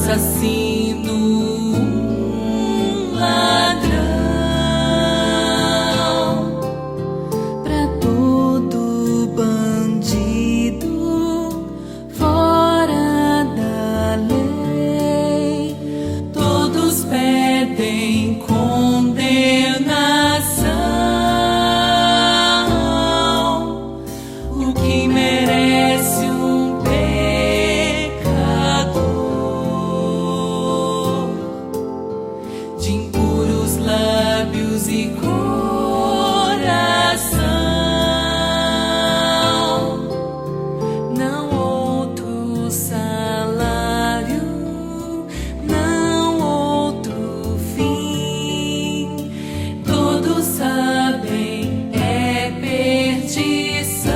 assassino, um ladrão, pra todo bandido fora da lei, todos pedem condenação, o que merece um pecador de impuros lábios e coração. Não outro salário, não outro fim. Todos sabem é perdição,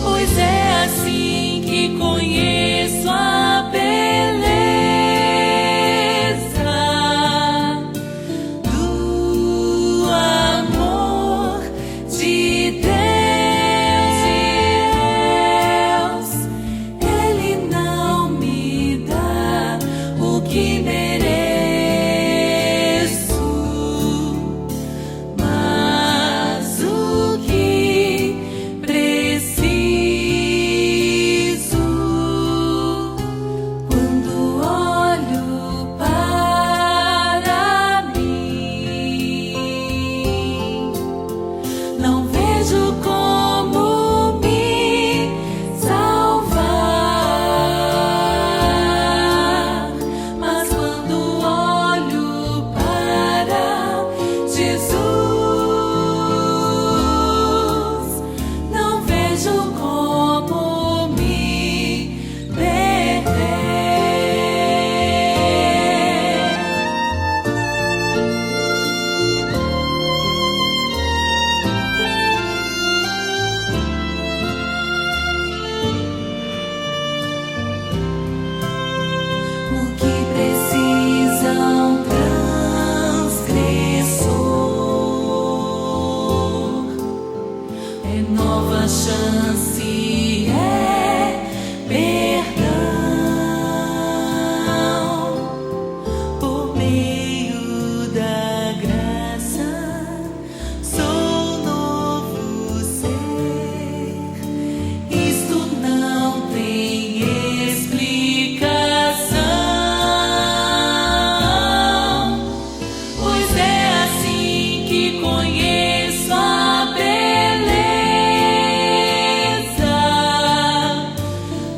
pois é assim que conheço a beleza do amor de Deus. Ele não me dá o que mereço, mas o que preciso. Quando olho para mim, não vejo como me salvar, mas quando olho para Jesus, não vejo como me perder. O que precisa um transgressor é nova chance, é perdão por meio da graça. Sou novo ser, isto não tem explicação, pois é assim que conheço a beleza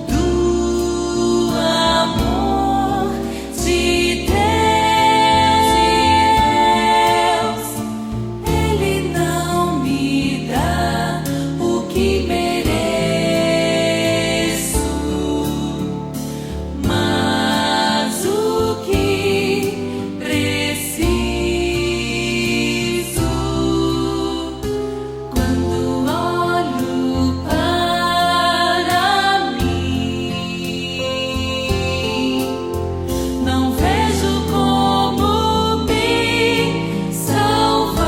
do amor de Deus. Ele não me dá o que mereço, mas o que preciso. Quando olho para mim, não vejo como me salvar,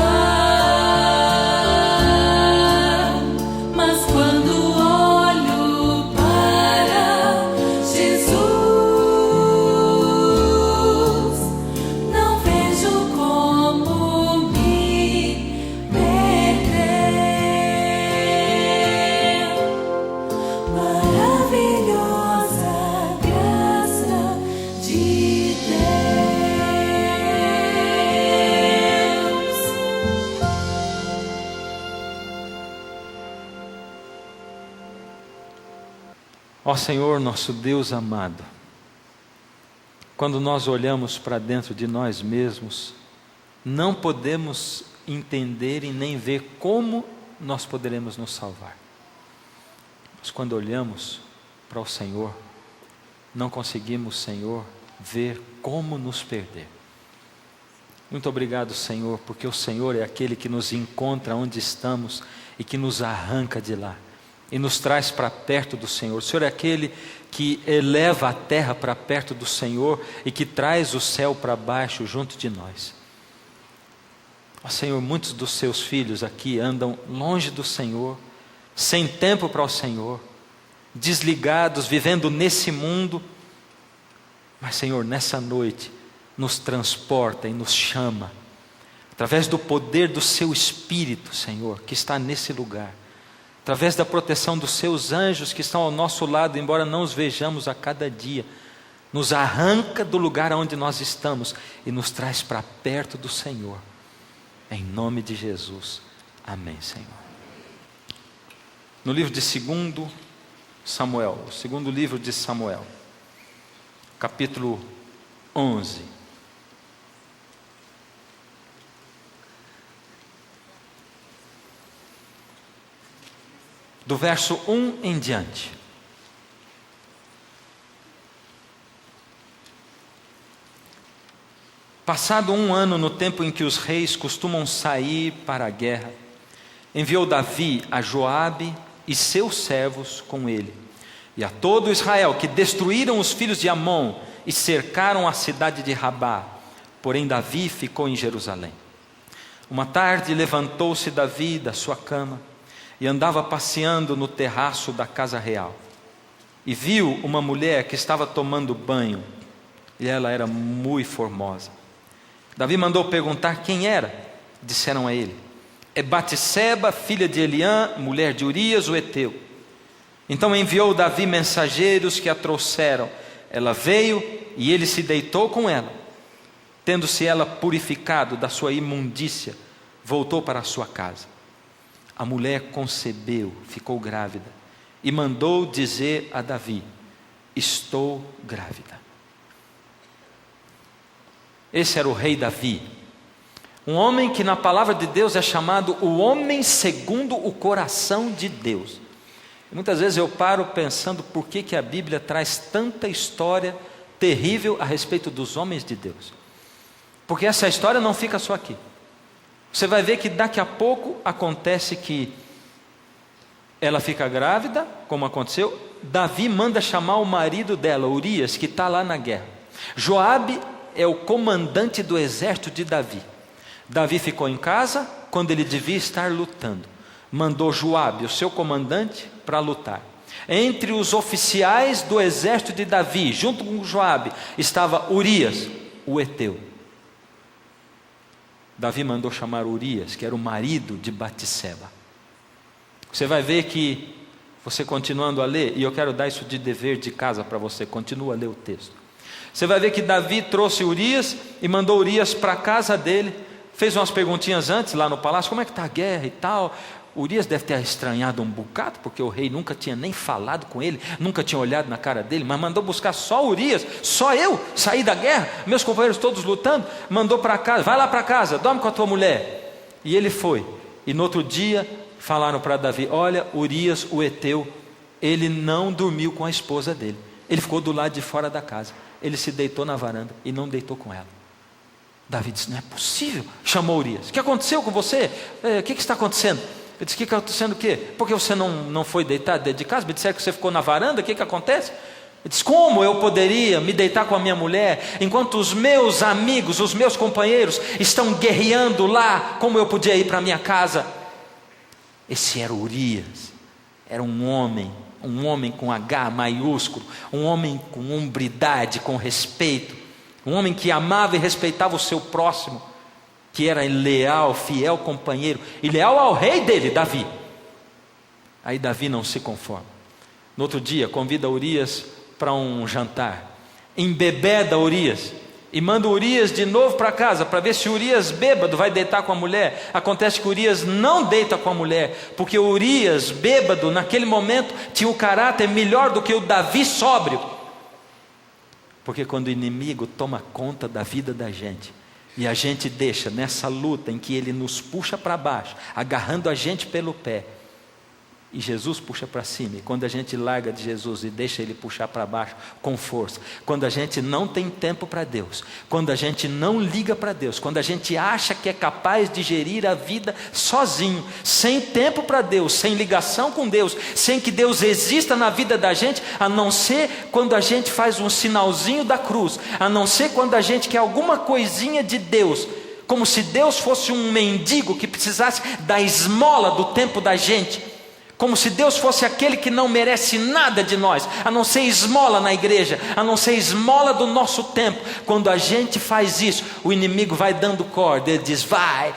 mas quando olho para Jesus, não vejo como me perder. Maravilhosa graça de Deus. Ó Senhor, nosso Deus amado, quando nós olhamos para dentro de nós mesmos, não podemos entender e nem ver como nós poderemos nos salvar. Mas quando olhamos para o Senhor, não conseguimos, Senhor, ver como nos perder. Muito obrigado, Senhor, porque o Senhor é aquele que nos encontra onde estamos e que nos arranca de lá e nos traz para perto do Senhor. O Senhor é aquele que eleva a terra para perto do Senhor e que traz o céu para baixo junto de nós. Ó Senhor, muitos dos seus filhos aqui andam longe do Senhor, sem tempo para o Senhor, desligados, vivendo nesse mundo. Mas, Senhor, nessa noite, nos transporta e nos chama, através do poder do Seu Espírito, Senhor, que está nesse lugar, através da proteção dos Seus anjos que estão ao nosso lado, embora não os vejamos a cada dia, nos arranca do lugar onde nós estamos e nos traz para perto do Senhor. Em nome de Jesus. Amém, Senhor. No livro de 2 Samuel, o segundo livro de Samuel, capítulo 11. Do verso 1 em diante. Passado 1 ano, no tempo em que os reis costumam sair para a guerra, enviou Davi a Joabe e seus servos com ele, e a todo Israel, que destruíram os filhos de Amon e cercaram a cidade de Rabá. Porém Davi ficou em Jerusalém. Uma tarde levantou-se Davi da sua cama e andava passeando no terraço da casa real, e viu uma mulher que estava tomando banho, e ela era muito formosa. Davi mandou perguntar quem era. Disseram a ele: é Batseba, filha de Eliã, mulher de Urias o heteu. Então enviou Davi mensageiros que a trouxeram. Ela veio e ele se deitou com ela. Tendo-se ela purificado da sua imundícia, voltou para a sua casa. A mulher concebeu, ficou grávida, e mandou dizer a Davi: estou grávida. Esse era o rei Davi, um homem que na palavra de Deus é chamado o homem segundo o coração de Deus. E muitas vezes eu paro pensando por que a Bíblia traz tanta história terrível a respeito dos homens de Deus. Porque essa história não fica só aqui. Você vai ver que daqui a pouco acontece que ela fica grávida, como aconteceu. Davi manda chamar o marido dela, Urias, que está lá na guerra. Joabe é o comandante do exército de Davi. Davi ficou em casa quando ele devia estar lutando. Mandou Joabe, o seu comandante, para lutar. Entre os oficiais do exército de Davi, junto com Joabe, estava Urias, o heteu. Davi mandou chamar Urias, que era o marido de Batseba. Você vai ver que, você continuando a ler, e eu quero dar isso de dever de casa para você, continua a ler o texto. Você vai ver que Davi trouxe Urias e mandou Urias para a casa dele, fez umas perguntinhas antes lá no palácio, como é que está a guerra e tal. Urias deve ter estranhado um bocado, porque o rei nunca tinha nem falado com ele, nunca tinha olhado na cara dele, mas mandou buscar só Urias, só eu saí da guerra, meus companheiros todos lutando, mandou para casa, vai lá para casa, dorme com a tua mulher. E ele foi, e no outro dia falaram para Davi: olha, Urias o heteu, ele não dormiu com a esposa dele, ele ficou do lado de fora da casa, ele se deitou na varanda e não deitou com ela. Davi disse: não é possível. Chamou Urias: o que aconteceu com você? O que está acontecendo? Ele disse: o que está acontecendo o quê? Porque você não foi deitar dentro de casa? Me disseram que você ficou na varanda, o que acontece? Ele disse: como eu poderia me deitar com a minha mulher, enquanto os meus amigos, os meus companheiros estão guerreando lá, como eu podia ir para a minha casa? Esse era Urias, era um homem com H maiúsculo, um homem com hombridade, com respeito, um homem que amava e respeitava o seu próximo, que era leal, fiel companheiro, e leal ao rei dele, Davi. Aí Davi não se conforma. No outro dia convida Urias para um jantar, embebeda Urias, e manda Urias de novo para casa, para ver se Urias bêbado vai deitar com a mulher. Acontece que Urias não deita com a mulher, porque Urias bêbado naquele momento tinha o caráter melhor do que o Davi sóbrio. Porque quando o inimigo toma conta da vida da gente, e a gente deixa nessa luta em que ele nos puxa para baixo, agarrando a gente pelo pé, e Jesus puxa para cima, e quando a gente larga de Jesus e deixa ele puxar para baixo com força, quando a gente não tem tempo para Deus, quando a gente não liga para Deus, quando a gente acha que é capaz de gerir a vida sozinho, sem tempo para Deus, sem ligação com Deus, sem que Deus exista na vida da gente, a não ser quando a gente faz um sinalzinho da cruz, a não ser quando a gente quer alguma coisinha de Deus, como se Deus fosse um mendigo que precisasse da esmola do tempo da gente, como se Deus fosse aquele que não merece nada de nós, a não ser esmola na igreja, a não ser esmola do nosso tempo. Quando a gente faz isso, o inimigo vai dando corda, ele diz: vai,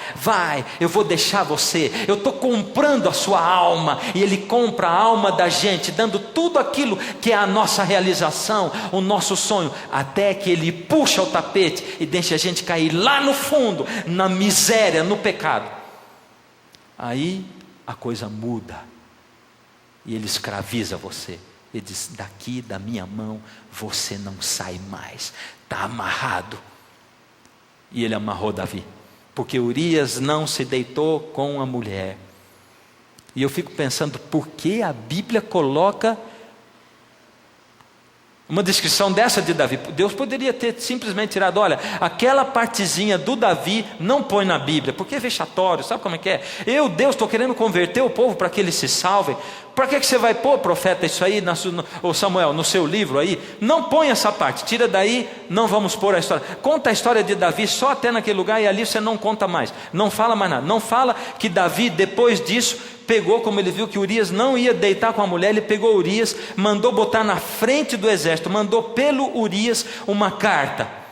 eu vou deixar você, eu estou comprando a sua alma. E ele compra a alma da gente, dando tudo aquilo que é a nossa realização, o nosso sonho, até que ele puxa o tapete e deixa a gente cair lá no fundo, na miséria, no pecado. Aí a coisa muda, e ele escraviza você. Ele diz: daqui da minha mão você não sai mais, está amarrado. E ele amarrou Davi, porque Urias não se deitou com a mulher. E eu fico pensando, por que a Bíblia coloca uma descrição dessa de Davi? Deus poderia ter simplesmente tirado: olha, aquela partezinha do Davi não põe na Bíblia, porque é vexatório, sabe como é que é? Deus, estou querendo converter o povo para que eles se salvem. Para que você vai pôr, profeta, isso aí, ou Samuel, no seu livro aí? Não põe essa parte, tira daí, não vamos pôr a história. Conta a história de Davi só até naquele lugar, e ali você não conta mais, não fala mais nada. Não fala que Davi, depois disso, pegou, como ele viu que Urias não ia deitar com a mulher, ele pegou Urias, mandou botar na frente do exército, mandou pelo Urias uma carta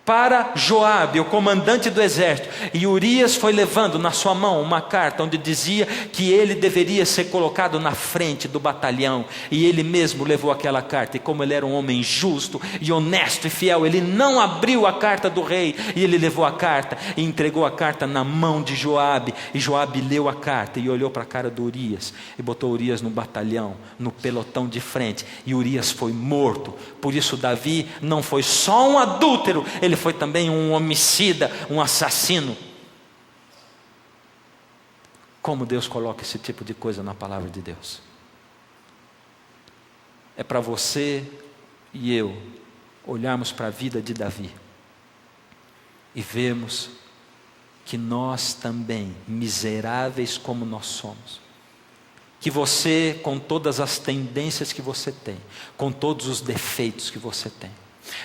para Joabe, o comandante do exército. E Urias foi levando na sua mão uma carta onde dizia que ele deveria ser colocado na frente do batalhão. E ele mesmo levou aquela carta, e como ele era um homem justo e honesto e fiel, ele não abriu a carta do rei, e ele levou a carta e entregou a carta na mão de Joabe. E Joabe leu a carta e olhou para a cara do Urias, e botou Urias no batalhão, no pelotão de frente, e Urias foi morto. Por isso Davi não foi só um adúltero, ele foi também um homicida, um assassino. Como Deus coloca esse tipo de coisa na palavra de Deus? É para você e eu olharmos para a vida de Davi e vermos que nós também, miseráveis como nós somos, que você, com todas as tendências que você tem, com todos os defeitos que você tem,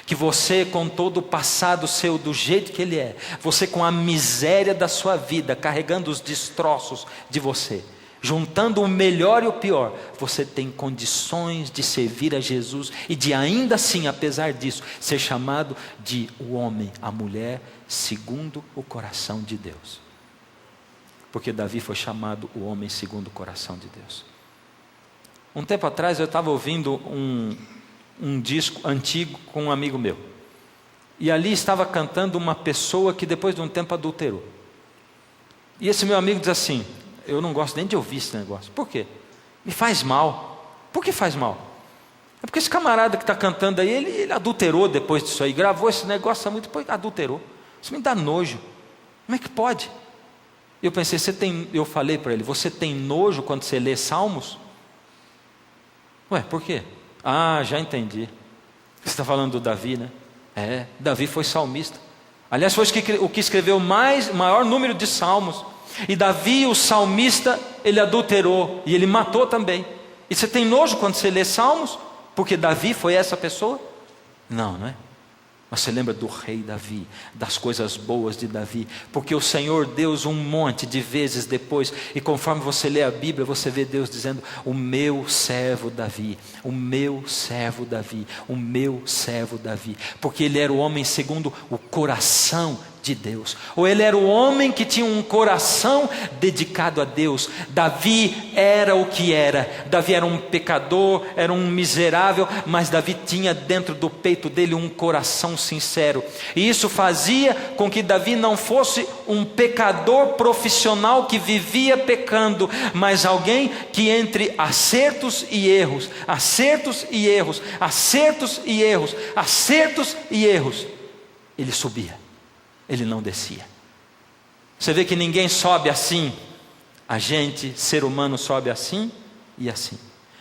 que você, com todo o passado seu do jeito que ele é, você com a miséria da sua vida, carregando os destroços de você, juntando o melhor e o pior, você tem condições de servir a Jesus e de ainda assim, apesar disso, ser chamado de o homem, a mulher segundo o coração de Deus. Porque Davi foi chamado o homem segundo o coração de Deus. Um tempo atrás eu estava ouvindo um disco antigo com um amigo meu, e ali estava cantando uma pessoa que depois de um tempo adulterou. E esse meu amigo diz assim: eu não gosto nem de ouvir esse negócio. Por quê? Me faz mal. Por que faz mal? É porque esse camarada que está cantando aí, ele adulterou depois disso aí, gravou esse negócio muito, depois adulterou. Isso me dá nojo. Como é que pode? Eu pensei, eu falei para ele: você tem nojo quando você lê Salmos? Ué, por quê? Ah, já entendi. Você está falando do Davi, né? Davi foi salmista. Aliás, foi o que escreveu maior número de salmos. E Davi, o salmista, ele adulterou e ele matou também. E você tem nojo quando você lê Salmos? Porque Davi foi essa pessoa? Não, não é? Mas você lembra do rei Davi, das coisas boas de Davi, porque o Senhor Deus um monte de vezes depois, e conforme você lê a Bíblia, você vê Deus dizendo: o meu servo Davi, o meu servo Davi, o meu servo Davi, porque ele era o homem segundo o coração de Deus, ou ele era o homem que tinha um coração dedicado a Deus. Davi era o que era. Davi era um pecador, era um miserável, mas Davi tinha dentro do peito dele um coração sincero, e isso fazia com que Davi não fosse um pecador profissional que vivia pecando, mas alguém que entre acertos e erros, acertos e erros, acertos e erros, acertos e erros, ele subia, ele não descia. Você vê que ninguém sobe assim. A gente, ser humano, sobe assim e assim.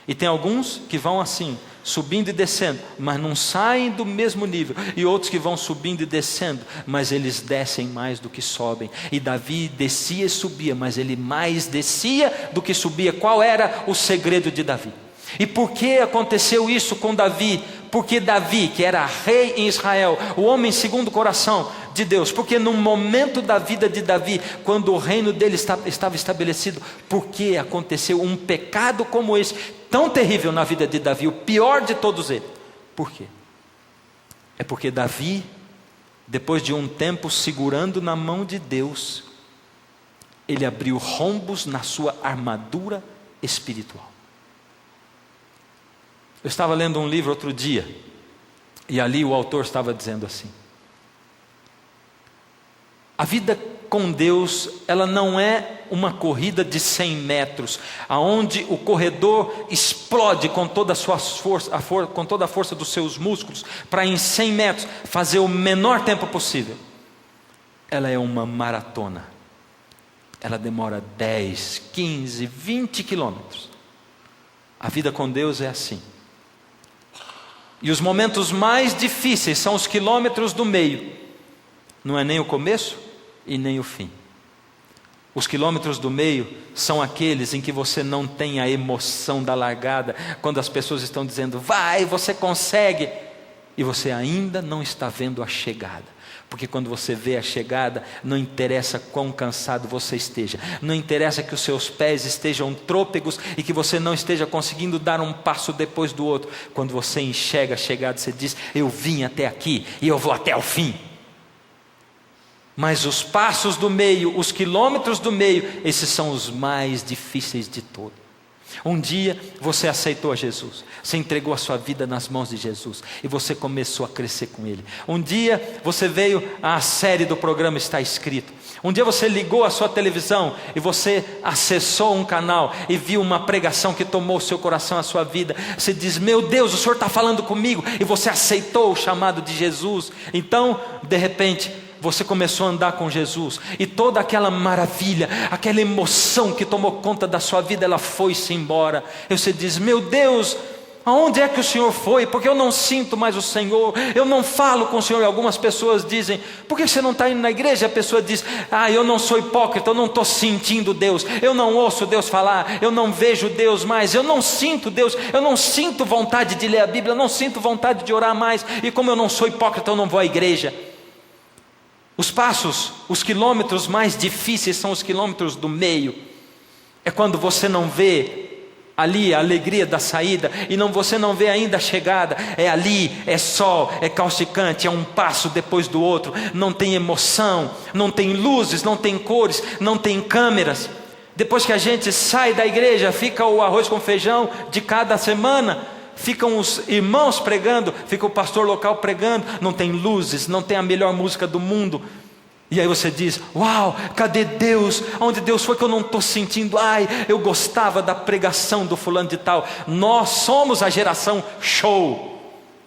E tem alguns que vão assim, subindo e descendo, mas não saem do mesmo nível. E outros que vão subindo e descendo, mas eles descem mais do que sobem. E Davi descia e subia, mas ele mais descia do que subia. Qual era o segredo de Davi? E por que aconteceu isso com Davi? Porque Davi, que era rei em Israel, o homem segundo o coração de Deus, porque no momento da vida de Davi, quando o reino dele estava estabelecido, porque aconteceu um pecado como esse, tão terrível na vida de Davi, o pior de todos eles. Por quê? É porque Davi, depois de um tempo segurando na mão de Deus, ele abriu rombos na sua armadura espiritual. Eu estava lendo um livro outro dia, e ali o autor estava dizendo assim: a vida com Deus, ela não é uma corrida de 100 metros, aonde o corredor explode com toda a sua força, com toda a força dos seus músculos, para em 100 metros fazer o menor tempo possível. Ela é uma maratona. Ela demora 10, 15, 20 quilômetros. A vida com Deus é assim. E os momentos mais difíceis são os quilômetros do meio. Não é nem o começo e nem o fim. Os quilômetros do meio são aqueles em que você não tem a emoção da largada, quando as pessoas estão dizendo, vai, você consegue, e você ainda não está vendo a chegada. Porque quando você vê a chegada, não interessa quão cansado você esteja, não interessa que os seus pés estejam trôpegos e que você não esteja conseguindo dar um passo depois do outro. Quando você enxerga a chegada, você diz, eu vim até aqui e eu vou até o fim. Mas os passos do meio, os quilômetros do meio, esses são os mais difíceis de todos. Um dia você aceitou a Jesus, você entregou a sua vida nas mãos de Jesus e você começou a crescer com Ele. Um dia você veio à série do programa Está Escrito. Um dia você ligou a sua televisão e você acessou um canal e viu uma pregação que tomou o seu coração, a sua vida. Você diz, meu Deus, o Senhor está falando comigo, e você aceitou o chamado de Jesus. Então, de repente, você começou a andar com Jesus, e toda aquela maravilha, aquela emoção que tomou conta da sua vida, ela foi-se embora. E você diz, meu Deus, aonde é que o Senhor foi? Porque eu não sinto mais o Senhor, eu não falo com o Senhor. E algumas pessoas dizem, por que você não está indo na igreja? A pessoa diz, eu não sou hipócrita, eu não estou sentindo Deus, eu não ouço Deus falar, eu não vejo Deus mais, eu não sinto Deus, eu não sinto vontade de ler a Bíblia, eu não sinto vontade de orar mais, e como eu não sou hipócrita, eu não vou à igreja. Os passos, os quilômetros mais difíceis são os quilômetros do meio. É quando você não vê ali a alegria da saída, e você não vê ainda a chegada. É ali, é sol, é causticante, é um passo depois do outro. Não tem emoção, não tem luzes, não tem cores, não tem câmeras. Depois que a gente sai da igreja, fica o arroz com feijão de cada semana. Ficam os irmãos pregando, fica o pastor local pregando, não tem luzes, não tem a melhor música do mundo. E aí você diz, uau, cadê Deus? Onde Deus foi que eu não estou sentindo? Eu gostava da pregação do fulano de tal. Nós somos a geração show.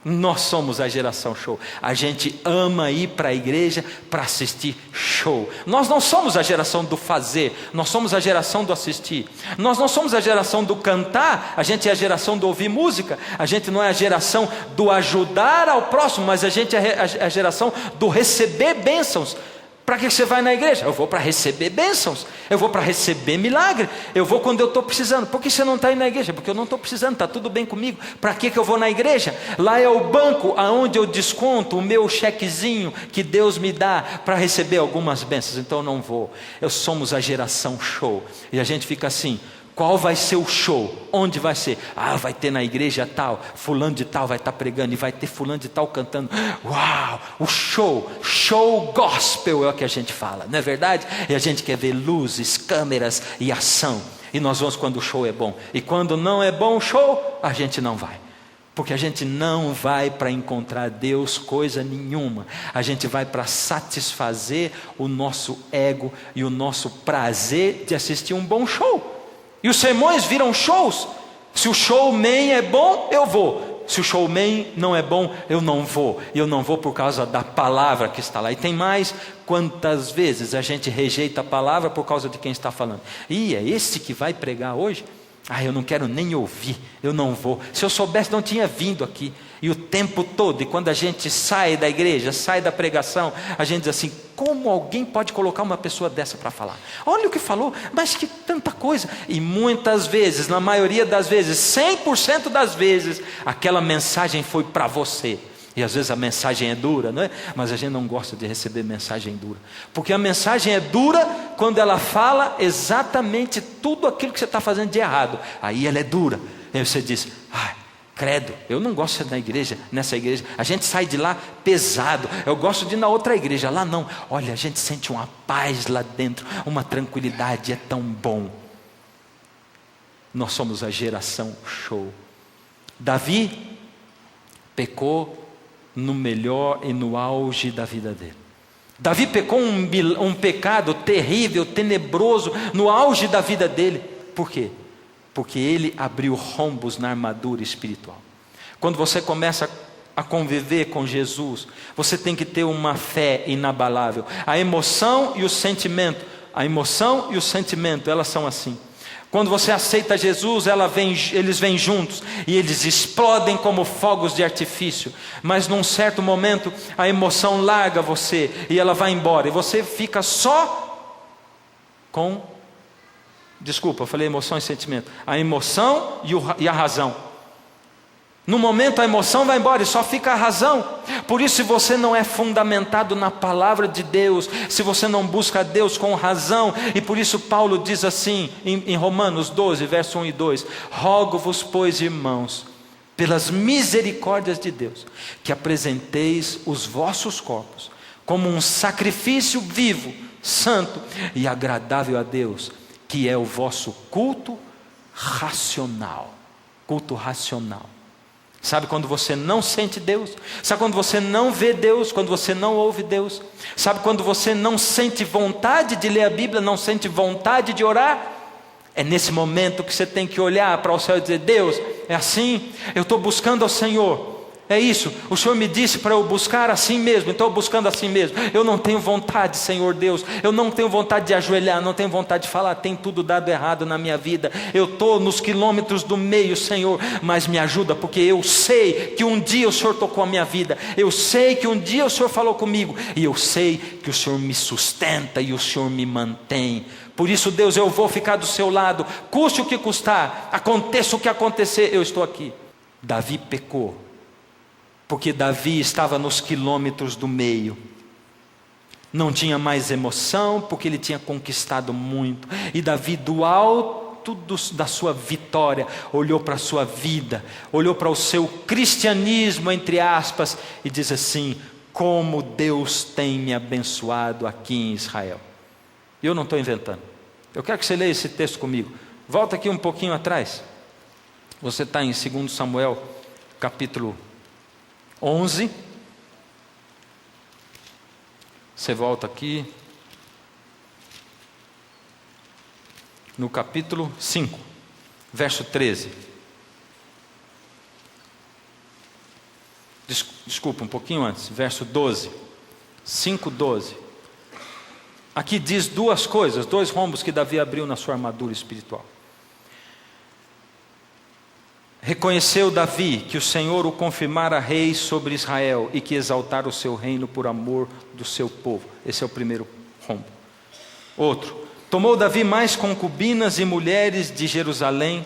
Nós somos a geração show. A gente ama ir para a igreja para assistir show. Nós não somos a geração do fazer, nós somos a geração do assistir. Nós não somos a geração do cantar, a gente é a geração do ouvir música. A gente não é a geração do ajudar ao próximo, mas a gente é a geração do receber bênçãos. Para que você vai na igreja? Eu vou para receber bênçãos, eu vou para receber milagre, eu vou quando eu estou precisando. Por que você não está indo na igreja? Porque eu não estou precisando, está tudo bem comigo. Para que eu vou na igreja? Lá é o banco aonde eu desconto o meu chequezinho que Deus me dá para receber algumas bênçãos. Então eu não vou. Somos a geração show. E a gente fica assim, qual vai ser o show? Onde vai ser? Vai ter na igreja tal, fulano de tal vai estar pregando, e vai ter fulano de tal cantando. Uau, o show gospel é o que a gente fala, não é verdade? E a gente quer ver luzes, câmeras e ação. E nós vamos quando o show é bom. E quando não é bom o show, a gente não vai. Porque a gente não vai para encontrar Deus coisa nenhuma. A gente vai para satisfazer o nosso ego e o nosso prazer de assistir um bom show. E os sermões viram shows. Se o showman é bom, eu vou. Se o showman não é bom, eu não vou. E eu não vou por causa da palavra que está lá. E tem mais, quantas vezes a gente rejeita a palavra por causa de quem está falando. É esse que vai pregar hoje? Eu não quero nem ouvir, eu não vou. Se eu soubesse, não tinha vindo aqui. E o tempo todo, e quando a gente sai da igreja, sai da pregação, a gente diz assim, como alguém pode colocar uma pessoa dessa para falar? Olha o que falou, mas que tanta coisa. E muitas vezes, na maioria das vezes, 100% das vezes, aquela mensagem foi para você. E às vezes a mensagem é dura, não é? Mas a gente não gosta de receber mensagem dura. Porque a mensagem é dura quando ela fala exatamente tudo aquilo que você está fazendo de errado. Aí ela é dura. Aí você diz, credo, eu não gosto de ir na igreja, nessa igreja. A gente sai de lá pesado. Eu gosto de ir na outra igreja. Lá não. Olha, a gente sente uma paz lá dentro, uma tranquilidade, é tão bom. Nós somos a geração show. Davi pecou no melhor e no auge da vida dele. Davi pecou um pecado terrível, tenebroso, no auge da vida dele. Por quê? Porque ele abriu rombos na armadura espiritual. Quando você começa a conviver com Jesus, você tem que ter uma fé inabalável. A emoção e o sentimento, elas são assim. Quando você aceita Jesus, eles vêm juntos e eles explodem como fogos de artifício. Mas num certo momento, a emoção larga você e ela vai embora. E você fica só com... Desculpa, eu falei emoção e sentimento. A emoção e a razão. No momento a emoção vai embora e só fica a razão. Por isso, se você não é fundamentado na palavra de Deus, se você não busca a Deus com razão, e por isso Paulo diz assim em Romanos 12, verso 1 e 2: rogo-vos, pois, irmãos, pelas misericórdias de Deus, que apresenteis os vossos corpos como um sacrifício vivo, santo e agradável a Deus, que é o vosso culto racional. Culto racional. Sabe quando você não sente Deus? Sabe quando você não vê Deus? Quando você não ouve Deus? Sabe quando você não sente vontade de ler a Bíblia? Não sente vontade de orar? É nesse momento que você tem que olhar para o céu e dizer: Deus, é assim? Eu estou buscando ao Senhor. É isso, o Senhor me disse para eu buscar assim mesmo, então eu buscando assim mesmo. Eu não tenho vontade, Senhor Deus, eu não tenho vontade de ajoelhar, não tenho vontade de falar, tem tudo dado errado na minha vida. Eu estou nos quilômetros do meio, Senhor, mas me ajuda, porque eu sei que um dia o Senhor tocou a minha vida. Eu sei que um dia o Senhor falou comigo, e eu sei que o Senhor me sustenta e o Senhor me mantém. Por isso, Deus, eu vou ficar do seu lado, custe o que custar, aconteça o que acontecer, eu estou aqui. Davi pecou porque Davi estava nos quilômetros do meio. Não tinha mais emoção, porque ele tinha conquistado muito. E Davi, do alto da sua vitória, olhou para a sua vida, olhou para o seu cristianismo, entre aspas, e diz assim: como Deus tem me abençoado aqui em Israel. E eu não estou inventando. Eu quero que você leia esse texto comigo. Volta aqui um pouquinho atrás. Você está em 2 Samuel, capítulo 11. Você volta aqui no capítulo 5, verso 13. Desculpa, um pouquinho antes, verso 12. 5:12. Aqui diz duas coisas, dois rombos que Davi abriu na sua armadura espiritual. Reconheceu Davi que o Senhor o confirmara rei sobre Israel e que exaltara o seu reino por amor do seu povo. Esse é o primeiro rombo. Outro: tomou Davi mais concubinas e mulheres de Jerusalém,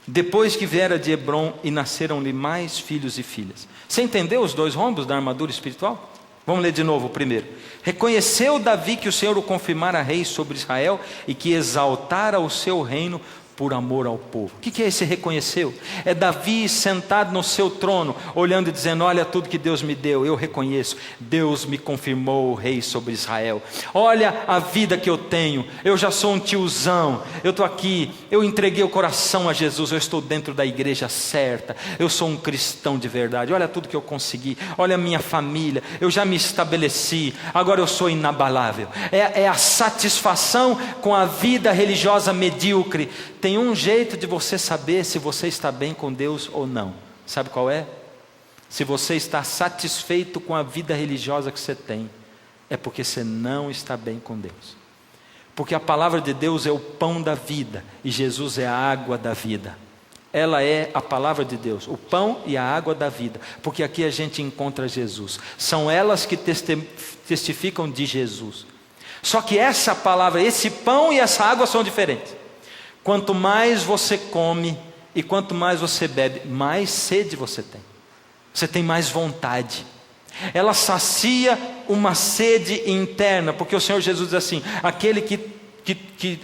depois que viera de Hebrom, e nasceram-lhe mais filhos e filhas. Você entendeu os dois rombos da armadura espiritual? Vamos ler de novo o primeiro. Reconheceu Davi que o Senhor o confirmara rei sobre Israel e que exaltara o seu reino por amor ao povo. O que é esse reconheceu? É Davi sentado no seu trono, olhando e dizendo: olha tudo que Deus me deu, eu reconheço, Deus me confirmou rei sobre Israel. Olha a vida que eu tenho, eu já sou um tiozão, eu estou aqui, eu entreguei o coração a Jesus, eu estou dentro da igreja certa, eu sou um cristão de verdade, olha tudo que eu consegui, olha a minha família, eu já me estabeleci, agora eu sou inabalável. É a satisfação com a vida religiosa medíocre. Tem um jeito de você saber se você está bem com Deus ou não. Sabe qual é? Se você está satisfeito com a vida religiosa que você tem, é porque você não está bem com Deus. Porque a palavra de Deus é o pão da vida e Jesus é a água da vida. ela é a palavra de Deus, o pão e a água da vida, porque aqui a gente encontra Jesus. São elas que testificam de Jesus. Só que essa palavra, esse pão e essa água são diferentes. Quanto mais você come e quanto mais você bebe, mais sede você tem. Você tem mais vontade. Ela sacia uma sede interna, porque o Senhor Jesus diz assim: aquele que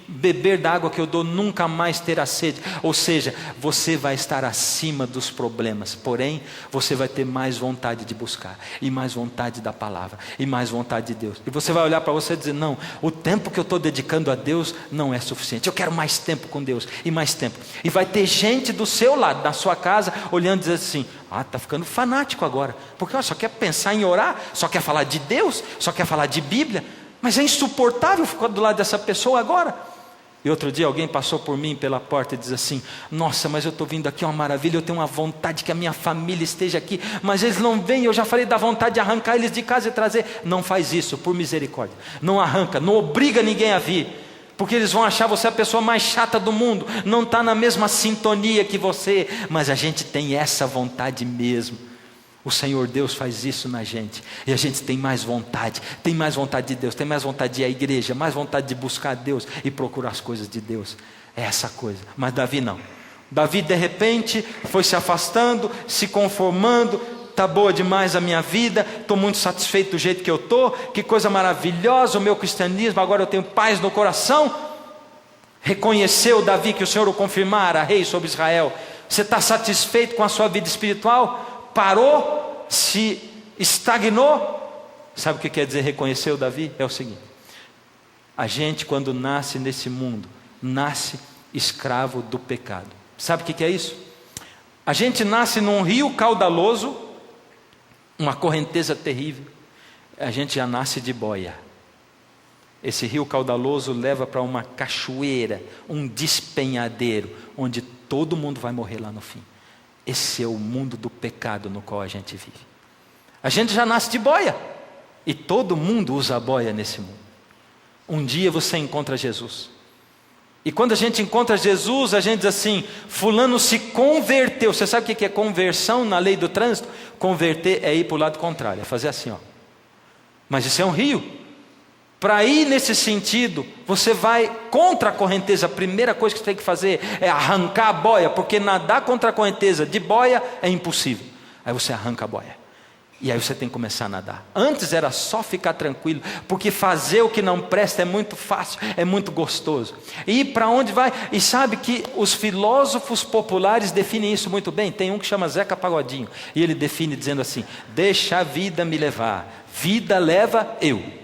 beber da água que eu dou nunca mais terá sede. Ou seja, você vai estar acima dos problemas, porém você vai ter mais vontade de buscar, e mais vontade da palavra, e mais vontade de Deus. E você vai olhar para você e dizer: não, o tempo que eu estou dedicando a Deus não é suficiente, eu quero mais tempo com Deus, e mais tempo. E vai ter gente do seu lado, da sua casa, olhando e dizendo assim: está ficando fanático agora, porque só quer pensar em orar, só quer falar de Deus, só quer falar de Bíblia. Mas é insuportável ficar do lado dessa pessoa agora. E outro dia alguém passou por mim pela porta e diz assim: nossa, mas eu estou vindo aqui, é uma maravilha, eu tenho uma vontade que a minha família esteja aqui, mas eles não vêm, eu já falei da vontade de arrancar eles de casa e trazer. Não faz isso, por misericórdia. Não arranca, não obriga ninguém a vir, porque eles vão achar você a pessoa mais chata do mundo, não está na mesma sintonia que você. Mas a gente tem essa vontade mesmo. O Senhor Deus faz isso na gente, e a gente tem mais vontade de Deus, tem mais vontade de ir à igreja, mais vontade de buscar Deus e procurar as coisas de Deus. É essa coisa. Mas Davi não. Davi de repente foi se afastando, se conformando. Está boa demais a minha vida, estou muito satisfeito do jeito que eu estou, que coisa maravilhosa o meu cristianismo, agora eu tenho paz no coração. Reconheceu Davi que o Senhor o confirmara rei sobre Israel. Você está satisfeito com a sua vida espiritual? Parou? Se estagnou? Sabe o que quer dizer reconheceu Davi? É o seguinte: a gente, quando nasce nesse mundo, nasce escravo do pecado. Sabe o que é isso? A gente nasce num rio caudaloso, uma correnteza terrível. A gente já nasce de boia. Esse rio caudaloso leva para uma cachoeira, um despenhadeiro, onde todo mundo vai morrer lá no fim. Esse é o mundo do pecado no qual a gente vive. A gente já nasce de boia, e todo mundo usa a boia nesse mundo. Um dia você encontra Jesus, e quando a gente encontra Jesus, a gente diz assim: fulano se converteu. Você sabe o que é conversão na lei do trânsito? Converter é ir para o lado contrário, é fazer assim, ó. Mas isso é um rio. Para ir nesse sentido, você vai contra a correnteza. A primeira coisa que você tem que fazer é arrancar a boia, porque nadar contra a correnteza de boia é impossível. Aí você arranca a boia, e aí você tem que começar a nadar. Antes era só ficar tranquilo, porque fazer o que não presta é muito fácil, é muito gostoso. E para onde vai? E sabe que os filósofos populares definem isso muito bem. Tem um que chama Zeca Pagodinho, e ele define dizendo assim: deixa a vida me levar, vida leva eu.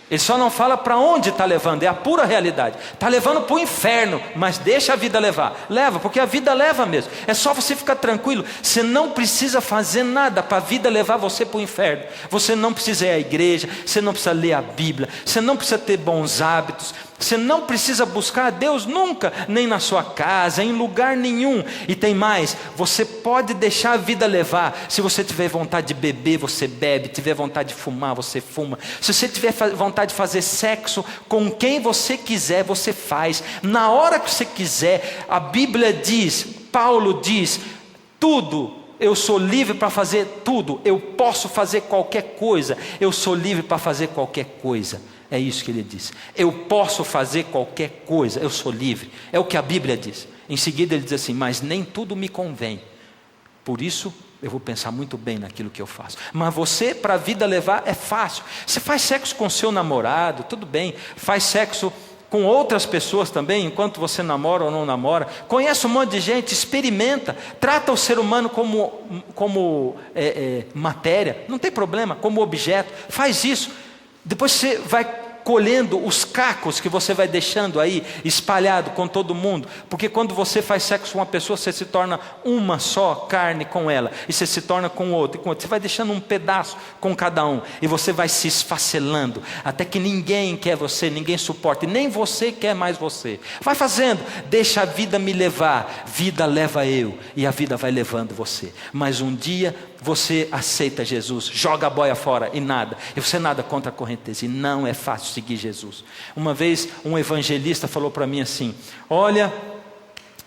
Ele só não fala para onde está levando, é a pura realidade. Está levando para o inferno, mas deixa a vida levar. Leva, porque a vida leva mesmo. É só você ficar tranquilo. Você não precisa fazer nada para a vida levar você para o inferno. Você não precisa ir à igreja, você não precisa ler a Bíblia, você não precisa ter bons hábitos, você não precisa buscar a Deus nunca, nem na sua casa, em lugar nenhum. E tem mais, você pode deixar a vida levar. Se você tiver vontade de beber, você bebe. Tiver vontade de fumar, você fuma. Se você tiver vontade de fazer sexo com quem você quiser, você faz, na hora que você quiser. A Bíblia diz, Paulo diz, tudo, eu sou livre para fazer tudo. Eu posso fazer qualquer coisa. Eu sou livre para fazer qualquer coisa. É isso que ele diz. Eu posso fazer qualquer coisa, eu sou livre. É o que a Bíblia diz. Em seguida ele diz assim: mas nem tudo me convém. Por isso eu vou pensar muito bem naquilo que eu faço. Mas você, para a vida levar, é fácil. Você faz sexo com seu namorado, tudo bem. Faz sexo com outras pessoas também, enquanto você namora ou não namora. Conhece um monte de gente, experimenta. Trata o ser humano como matéria, não tem problema, como objeto. Faz isso. Depois você vai colhendo os cacos que você vai deixando aí espalhado com todo mundo, porque quando você faz sexo com uma pessoa, você se torna uma só carne com ela, e você se torna com outro, você vai deixando um pedaço com cada um, e você vai se esfacelando, até que ninguém quer você, ninguém suporta, e nem você quer mais você. Vai fazendo, deixa a vida me levar, vida leva eu, e a vida vai levando você. Mas um dia você aceita Jesus, joga a boia fora e nada, e você nada contra a correnteza, e não é fácil seguir Jesus. Uma vez um evangelista falou para mim assim: olha,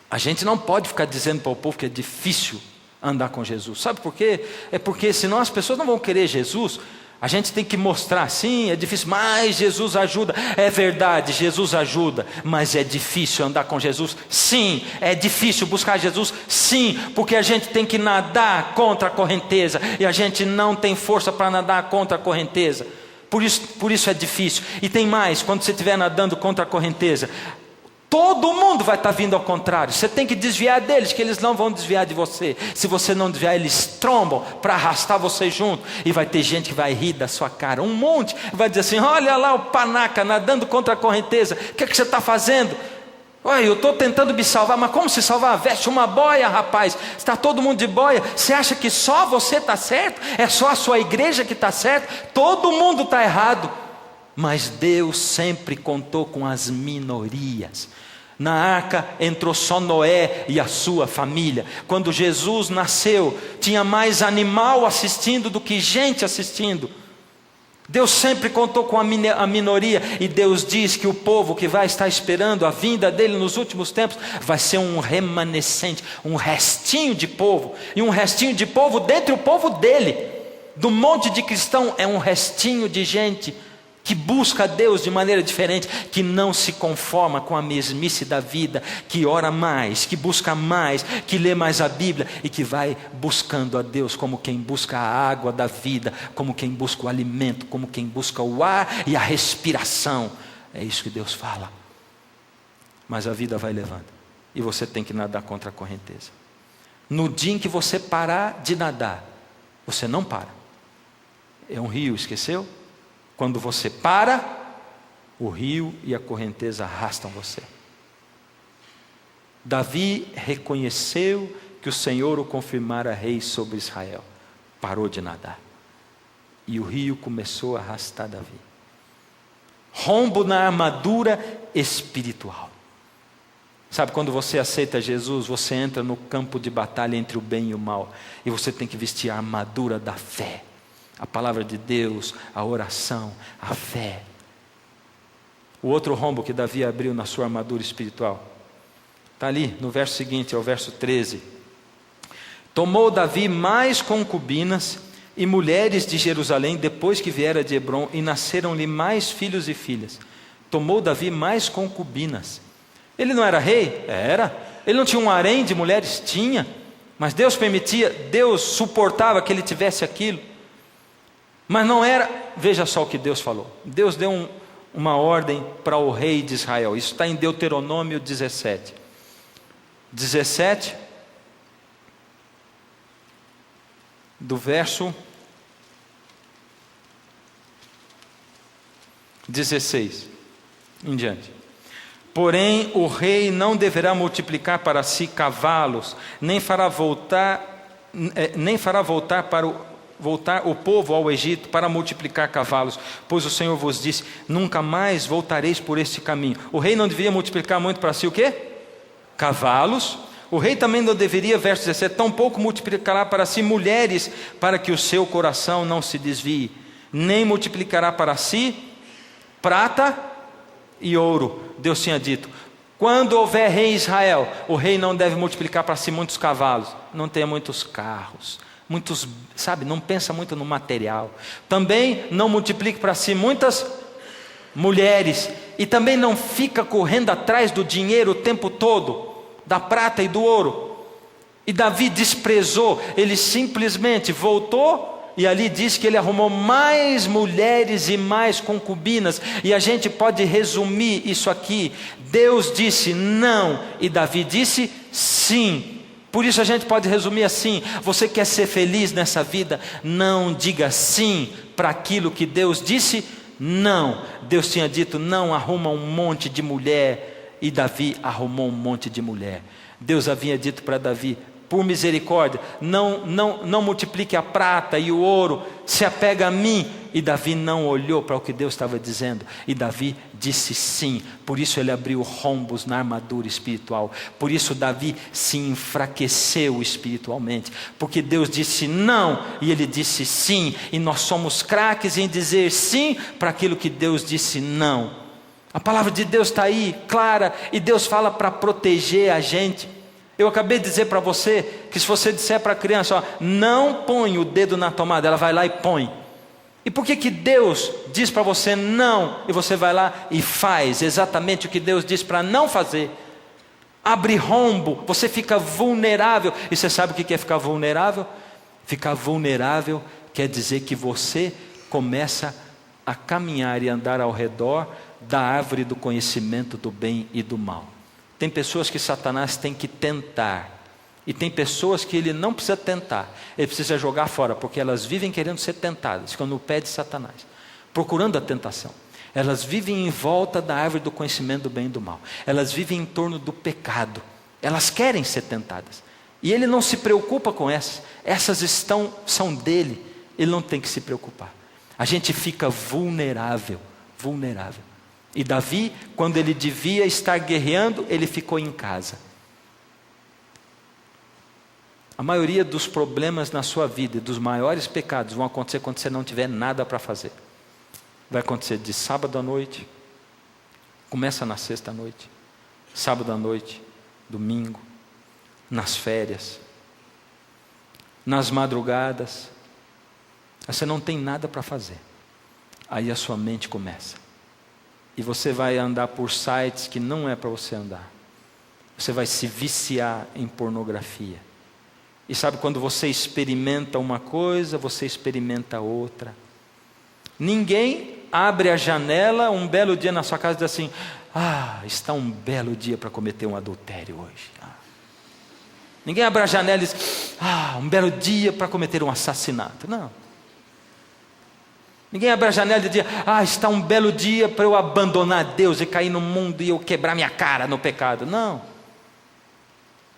A gente não pode ficar dizendo para o povo que é difícil andar com Jesus. Sabe por quê? É porque senão as pessoas não vão querer Jesus. A gente tem que mostrar, sim, é difícil, mas Jesus ajuda. É verdade, Jesus ajuda, mas é difícil andar com Jesus? Sim. É difícil buscar Jesus? Sim, porque a gente tem que nadar contra a correnteza, e a gente não tem força para nadar contra a correnteza. Por isso é difícil. E tem mais, quando você estiver nadando contra a correnteza, todo mundo vai estar vindo ao contrário. Você tem que desviar deles, que eles não vão desviar de você. Se você não desviar, eles trombam para arrastar você junto. E vai ter gente que vai rir da sua cara, um monte. Vai dizer assim: olha lá o panaca nadando contra a correnteza. O que é que você está fazendo? Olha, eu estou tentando me salvar. Mas como se salvar? Veste uma boia, rapaz. Está todo mundo de boia. Você acha que só você está certo? É só a sua igreja que está certo? Todo mundo está errado. Mas Deus sempre contou com as minorias. Na arca entrou só Noé e a sua família. Quando Jesus nasceu, tinha mais animal assistindo do que gente assistindo. Deus sempre contou com a minoria. E Deus diz que o povo que vai estar esperando a vinda dele nos últimos tempos vai ser um remanescente, um restinho de povo. E um restinho de povo dentre o povo dele. Do monte de cristão é um restinho de gente que busca a Deus de maneira diferente, que não se conforma com a mesmice da vida, que ora mais, que busca mais, que lê mais a Bíblia e que vai buscando a Deus como quem busca a água da vida, como quem busca o alimento, como quem busca o ar e a respiração. É isso que Deus fala. Mas a vida vai levando e você tem que nadar contra a correnteza. No dia em que você parar de nadar, você não para. É um rio, esqueceu? Quando você para, o rio e a correnteza arrastam você. Davi reconheceu que o Senhor o confirmara rei sobre Israel. Parou de nadar. E o rio começou a arrastar Davi. Rombo na armadura espiritual. Sabe, quando você aceita Jesus, você entra no campo de batalha entre o bem e o mal. E você tem que vestir a armadura da fé. A palavra de Deus, a oração, a fé. O outro rombo que Davi abriu na sua armadura espiritual está ali no verso seguinte, é o verso 13. Tomou Davi mais concubinas e mulheres de Jerusalém depois que viera de Hebrom, e nasceram-lhe mais filhos e filhas. Tomou Davi mais concubinas. Ele não era rei? Era. Ele não tinha um harém de mulheres? Tinha. Mas Deus permitia, Deus suportava que ele tivesse aquilo. Mas não era, veja só o que Deus falou. Deus deu uma ordem para o rei de Israel. Isso está em Deuteronômio 17. 17, do verso 16 em diante. Porém, o rei não deverá multiplicar para si cavalos, nem fará voltar o povo ao Egito para multiplicar cavalos, pois o Senhor vos disse: nunca mais voltareis por este caminho. O rei não deveria multiplicar muito para si o quê? Cavalos. O rei também não deveria, verso 17, tampouco multiplicará para si mulheres, para que o seu coração não se desvie, nem multiplicará para si prata e ouro. Deus tinha dito: quando houver rei em Israel, o rei não deve multiplicar para si muitos cavalos, não tenha muitos carros, muitos, sabe, não pensa muito no material. Também não multiplique para si muitas mulheres, e também não fica correndo atrás do dinheiro o tempo todo, da prata e do ouro. E Davi desprezou, ele simplesmente voltou, e ali diz que ele arrumou mais mulheres e mais concubinas. E a gente pode resumir isso aqui: Deus disse não, e Davi disse sim. Por isso a gente pode resumir assim: você quer ser feliz nessa vida? Não diga sim para aquilo que Deus disse não. Deus tinha dito não, arruma um monte de mulher, e Davi arrumou um monte de mulher. Deus havia dito para Davi: por misericórdia, não multiplique a prata e o ouro, se apega a mim. E Davi não olhou para o que Deus estava dizendo, e Davi disse sim. Por isso ele abriu rombos na armadura espiritual. Por isso Davi se enfraqueceu espiritualmente, porque Deus disse não e ele disse sim. E nós somos craques em dizer sim para aquilo que Deus disse não. A palavra de Deus está aí, clara, e Deus fala para proteger a gente. Eu acabei de dizer para você que se você disser para a criança, ó, não põe o dedo na tomada, ela vai lá e põe. E por que Deus diz para você não, e você vai lá e faz exatamente o que Deus diz para não fazer? Abre rombo, você fica vulnerável. E você sabe o que é ficar vulnerável? Ficar vulnerável quer dizer que você começa a caminhar e andar ao redor da árvore do conhecimento do bem e do mal. Tem pessoas que Satanás tem que tentar, e tem pessoas que ele não precisa tentar, ele precisa jogar fora, porque elas vivem querendo ser tentadas, ficam no pé de Satanás, procurando a tentação. Elas vivem em volta da árvore do conhecimento do bem e do mal, elas vivem em torno do pecado, elas querem ser tentadas, e ele não se preocupa com essas são dele, ele não tem que se preocupar. A gente fica vulnerável. E Davi, quando ele devia estar guerreando, ele ficou em casa. A maioria dos problemas na sua vida e dos maiores pecados vão acontecer quando você não tiver nada para fazer. Vai acontecer de sábado à noite, começa na sexta à noite, sábado à noite, domingo, nas férias, nas madrugadas. Você não tem nada para fazer. Aí a sua mente começa. E você vai andar por sites que não é para você andar. Você vai se viciar em pornografia. E sabe, quando você experimenta uma coisa, você experimenta outra. Ninguém abre a janela um belo dia na sua casa e diz assim: está um belo dia para cometer um adultério hoje. Ninguém abre a janela e diz: um belo dia para cometer um assassinato. Não. Ninguém abre a janela e diz: está um belo dia para eu abandonar Deus e cair no mundo e eu quebrar minha cara no pecado. Não.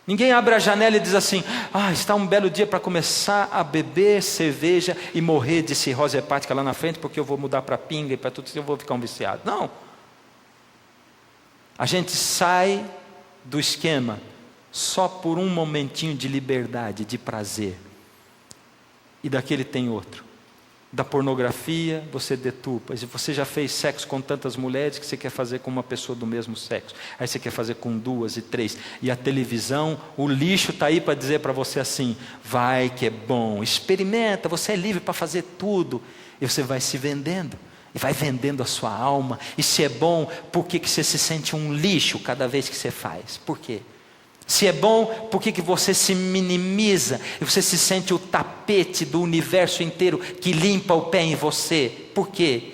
Ninguém abre a janela e diz assim: está um belo dia para começar a beber cerveja e morrer de cirrose hepática lá na frente, porque eu vou mudar para pinga e para tudo isso, eu vou ficar um viciado. Não. A gente sai do esquema só por um momentinho de liberdade, de prazer. E daquele tem outro. Da pornografia, você deturpa. Se você já fez sexo com tantas mulheres que você quer fazer com uma pessoa do mesmo sexo, aí você quer fazer com 2 e 3. E a televisão, o lixo está aí para dizer para você assim: vai que é bom, experimenta, você é livre para fazer tudo. E você vai se vendendo, e vai vendendo a sua alma. E se é bom, por que você se sente um lixo cada vez que você faz? Por quê? Se é bom, por que você se minimiza e você se sente o tapete do universo inteiro que limpa o pé em você? Por quê?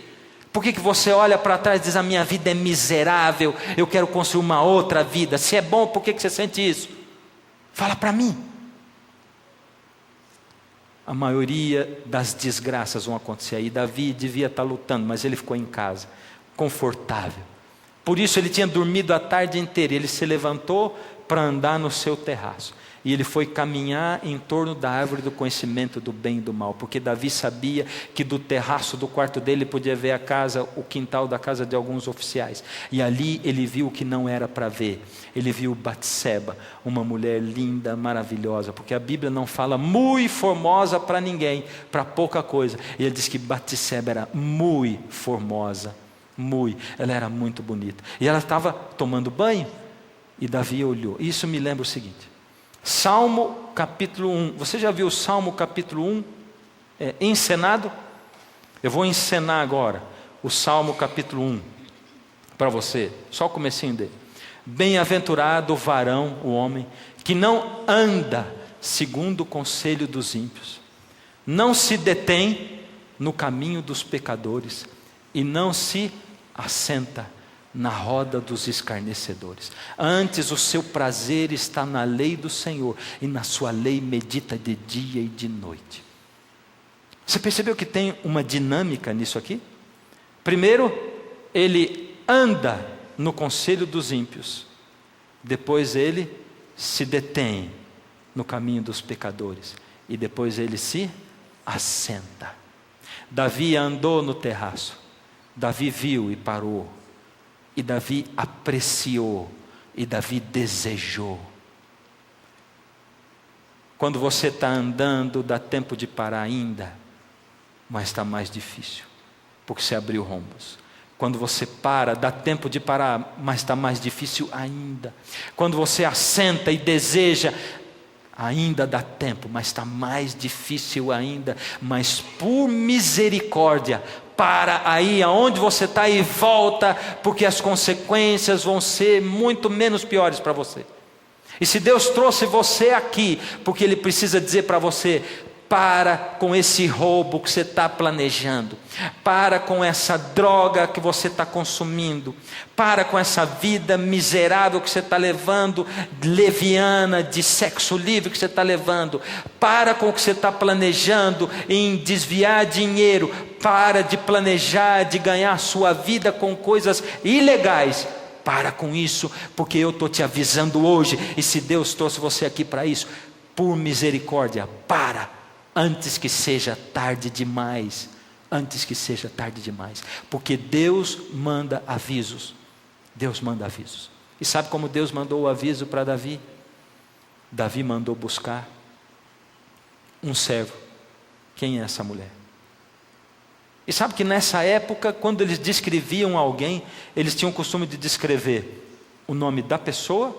Por que você olha para trás e diz: a minha vida é miserável, eu quero construir uma outra vida? Se é bom, por que você sente isso? Fala para mim. A maioria das desgraças vão acontecer aí. Davi devia estar lutando, mas ele ficou em casa, confortável. Por isso ele tinha dormido a tarde inteira. Ele se levantou para andar no seu terraço. E ele foi caminhar em torno da árvore do conhecimento do bem e do mal. Porque Davi sabia que do terraço do quarto dele podia ver a casa, o quintal da casa de alguns oficiais. E ali ele viu o que não era para ver. Ele viu Batseba, uma mulher linda, maravilhosa. Porque a Bíblia não fala muito formosa para ninguém, para pouca coisa. E ele diz que Batseba era muito formosa. Ela era muito bonita. E ela estava tomando banho. E Davi olhou. Isso me lembra o seguinte: Salmo capítulo 1. Você já viu o Salmo capítulo 1 encenado? Eu vou encenar agora o Salmo capítulo 1 para você, só o comecinho dele. Bem-aventurado o varão, o homem, que não anda segundo o conselho dos ímpios, não se detém no caminho dos pecadores e não se assenta na roda dos escarnecedores. Antes o seu prazer está na lei do Senhor, e na sua lei medita de dia e de noite. Você percebeu que tem uma dinâmica nisso aqui? Primeiro, ele anda no conselho dos ímpios. Depois ele se detém no caminho dos pecadores. E depois ele se assenta. Davi andou no terraço. Davi viu e parou. E Davi apreciou, e Davi desejou. Quando você está andando, dá tempo de parar ainda, mas está mais difícil, porque você abriu rombos. Quando você para, dá tempo de parar, mas está mais difícil ainda. Quando você assenta e deseja, ainda dá tempo, mas está mais difícil ainda. Mas por misericórdia, para aí aonde você está e volta, porque as consequências vão ser muito menos piores para você. E se Deus trouxe você aqui, porque Ele precisa dizer para você: para com esse roubo que você está planejando, para com essa droga que você está consumindo, para com essa vida miserável que você está levando, leviana, de sexo livre que você está levando, para com o que você está planejando em desviar dinheiro, para de planejar, de ganhar a sua vida com coisas ilegais. Para com isso, porque eu estou te avisando hoje, e se Deus trouxe você aqui para isso, por misericórdia, para, antes que seja tarde demais, antes que seja tarde demais, porque Deus manda avisos, Deus manda avisos. E sabe como Deus mandou o aviso para Davi? Davi mandou buscar um servo. Quem é essa mulher? E sabe que nessa época, quando eles descreviam alguém, eles tinham o costume de descrever o nome da pessoa,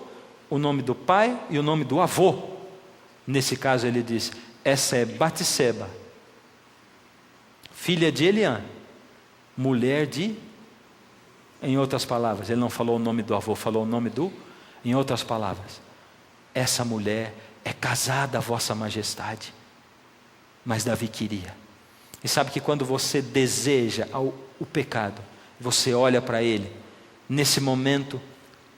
o nome do pai e o nome do avô. Nesse caso ele diz: essa é Batseba, filha de Eliã, mulher de... Em outras palavras, ele não falou o nome do avô, falou o nome do... Em outras palavras, essa mulher é casada a vossa majestade. Mas Davi queria. E sabe que quando você deseja o pecado, você olha para ele, nesse momento,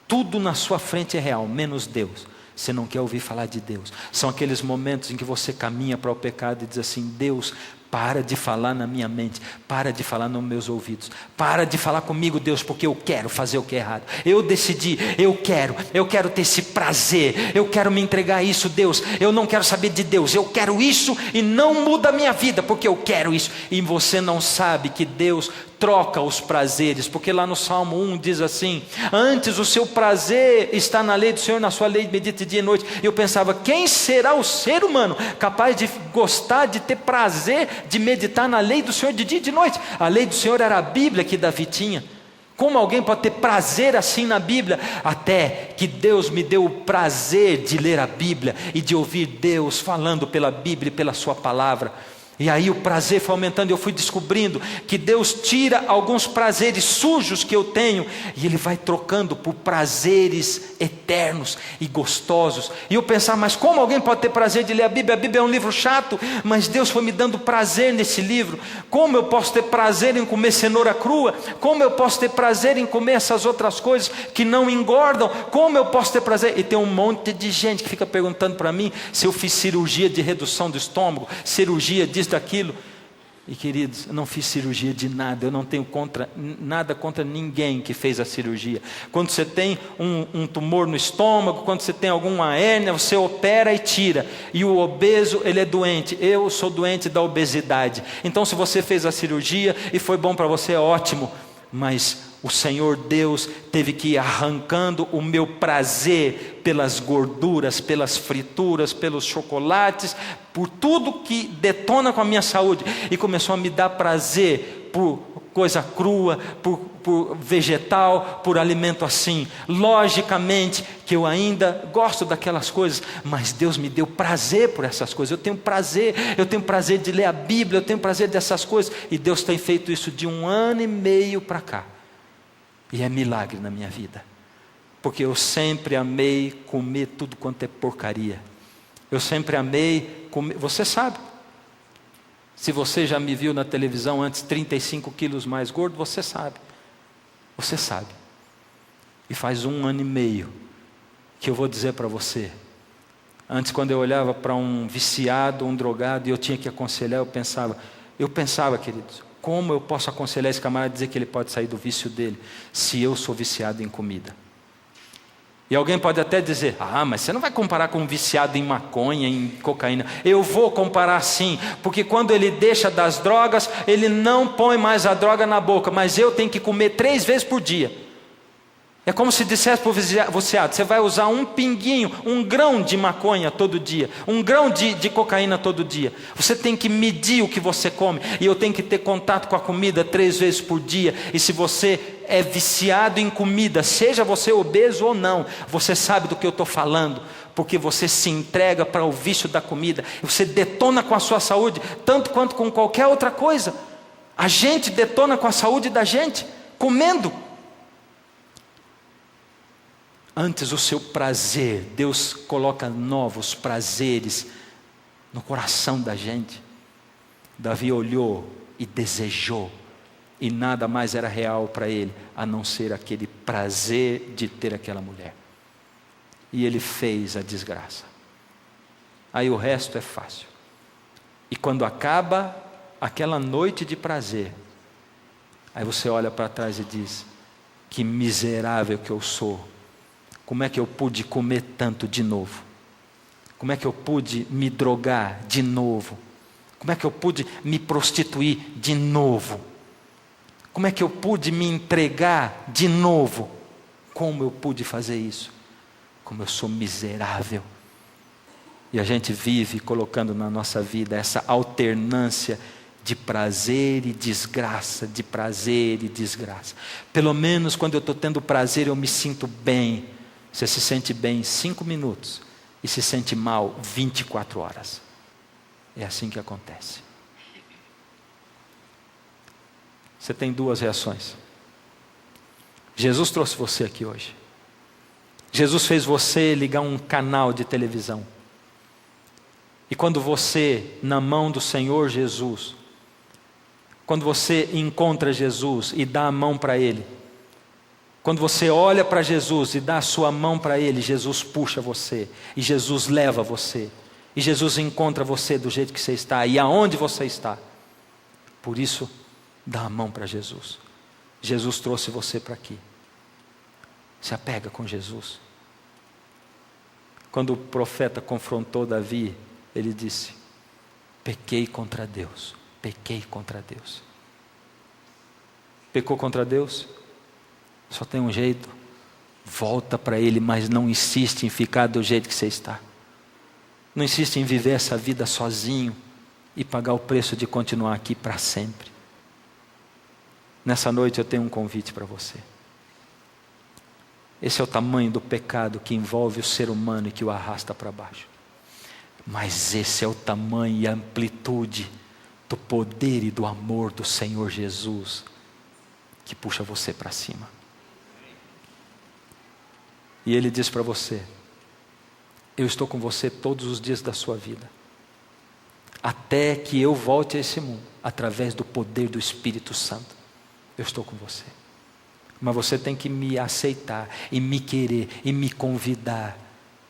tudo na sua frente é real, menos Deus. Você não quer ouvir falar de Deus. São aqueles momentos em que você caminha para o pecado e diz assim: Deus, para de falar na minha mente, para de falar nos meus ouvidos, para de falar comigo, Deus, porque eu quero fazer o que é errado. Eu decidi, eu quero ter esse prazer, eu quero me entregar a isso, Deus. Eu não quero saber de Deus, eu quero isso e não muda a minha vida, porque eu quero isso. E você não sabe que Deus troca os prazeres, porque lá no Salmo 1 diz assim: antes o seu prazer está na lei do Senhor, na sua lei medita dia e noite. E eu pensava: quem será o ser humano capaz de gostar, de ter prazer, de meditar na lei do Senhor de dia e de noite? A lei do Senhor era a Bíblia que Davi tinha. Como alguém pode ter prazer assim na Bíblia? Até que Deus me deu o prazer de ler a Bíblia e de ouvir Deus falando pela Bíblia e pela sua palavra. E aí o prazer foi aumentando e eu fui descobrindo que Deus tira alguns prazeres sujos que eu tenho e Ele vai trocando por prazeres eternos e gostosos. E eu pensava: mas como alguém pode ter prazer de ler a Bíblia? A Bíblia é um livro chato, mas Deus foi me dando prazer nesse livro. Como eu posso ter prazer em comer cenoura crua? Como eu posso ter prazer em comer essas outras coisas que não engordam? Como eu posso ter prazer? E tem um monte de gente que fica perguntando para mim se eu fiz cirurgia de redução do estômago, cirurgia disso, daquilo. E queridos, eu não fiz cirurgia de nada, eu não tenho nada contra ninguém que fez a cirurgia. Quando você tem um tumor no estômago, quando você tem alguma hérnia, você opera e tira. E o obeso, ele é doente. Eu sou doente da obesidade. Então se você fez a cirurgia e foi bom para você, é ótimo. Mas o Senhor Deus teve que ir arrancando o meu prazer pelas gorduras, pelas frituras, pelos chocolates, por tudo que detona com a minha saúde, e começou a me dar prazer por coisa crua, por vegetal, por alimento assim. Logicamente que eu ainda gosto daquelas coisas, mas Deus me deu prazer por essas coisas. Eu tenho prazer de ler a Bíblia, eu tenho prazer dessas coisas, e Deus tem feito isso de 1 ano e meio para cá. E é milagre na minha vida, porque eu sempre amei comer tudo quanto é porcaria. Eu sempre amei comer, você sabe, se você já me viu na televisão antes 35 quilos mais gordo, você sabe. E faz 1 ano e meio que eu vou dizer para você, antes quando eu olhava para um viciado, um drogado, e eu tinha que aconselhar, eu pensava, queridos, como eu posso aconselhar esse camarada a dizer que ele pode sair do vício dele, se eu sou viciado em comida? E alguém pode até dizer: mas você não vai comparar com um viciado em maconha, em cocaína. Eu vou comparar sim, porque quando ele deixa das drogas, ele não põe mais a droga na boca, mas eu tenho que comer 3 vezes por dia. É como se dissesse para o viciado: você vai usar um pinguinho, um grão de maconha todo dia, um grão de cocaína todo dia. Você tem que medir o que você come, e eu tenho que ter contato com a comida 3 vezes por dia. E se você é viciado em comida, seja você obeso ou não, você sabe do que eu estou falando, porque você se entrega para o vício da comida, você detona com a sua saúde, tanto quanto com qualquer outra coisa. A gente detona com a saúde da gente, comendo. Antes o seu prazer, Deus coloca novos prazeres no coração da gente. Davi olhou e desejou, e nada mais era real para ele, a não ser aquele prazer de ter aquela mulher. E ele fez a desgraça. Aí o resto é fácil. E quando acaba aquela noite de prazer, aí você olha para trás e diz: que miserável que eu sou. Como é que eu pude comer tanto de novo? Como é que eu pude me drogar de novo? Como é que eu pude me prostituir de novo? Como é que eu pude me entregar de novo? Como eu pude fazer isso? Como eu sou miserável. E a gente vive colocando na nossa vida essa alternância de prazer e desgraça, de prazer e desgraça. Pelo menos quando eu estou tendo prazer eu me sinto bem. Você se sente bem 5 minutos e se sente mal 24 horas. É assim que acontece. Você tem 2 reações. Jesus trouxe você aqui hoje. Jesus fez você ligar um canal de televisão. E quando você, na mão do Senhor Jesus, quando você encontra Jesus e dá a mão para Ele, quando você olha para Jesus e dá a sua mão para Ele, Jesus puxa você, e Jesus leva você, e Jesus encontra você do jeito que você está, e aonde você está. Por isso, dá a mão para Jesus. Jesus trouxe você para aqui. Se apega com Jesus. Quando o profeta confrontou Davi, ele disse: pequei contra Deus, pequei contra Deus. Pecou contra Deus? Só tem um jeito: volta para Ele, mas não insiste em ficar do jeito que você está. Não insiste em viver essa vida sozinho e pagar o preço de continuar aqui para sempre. Nessa noite eu tenho um convite para você. Esse é o tamanho do pecado que envolve o ser humano e que o arrasta para baixo. Mas esse é o tamanho e a amplitude do poder e do amor do Senhor Jesus, que puxa você para cima. E Ele diz para você: eu estou com você todos os dias da sua vida, até que eu volte a esse mundo, através do poder do Espírito Santo. Eu estou com você. Mas você tem que me aceitar, e me querer, e me convidar,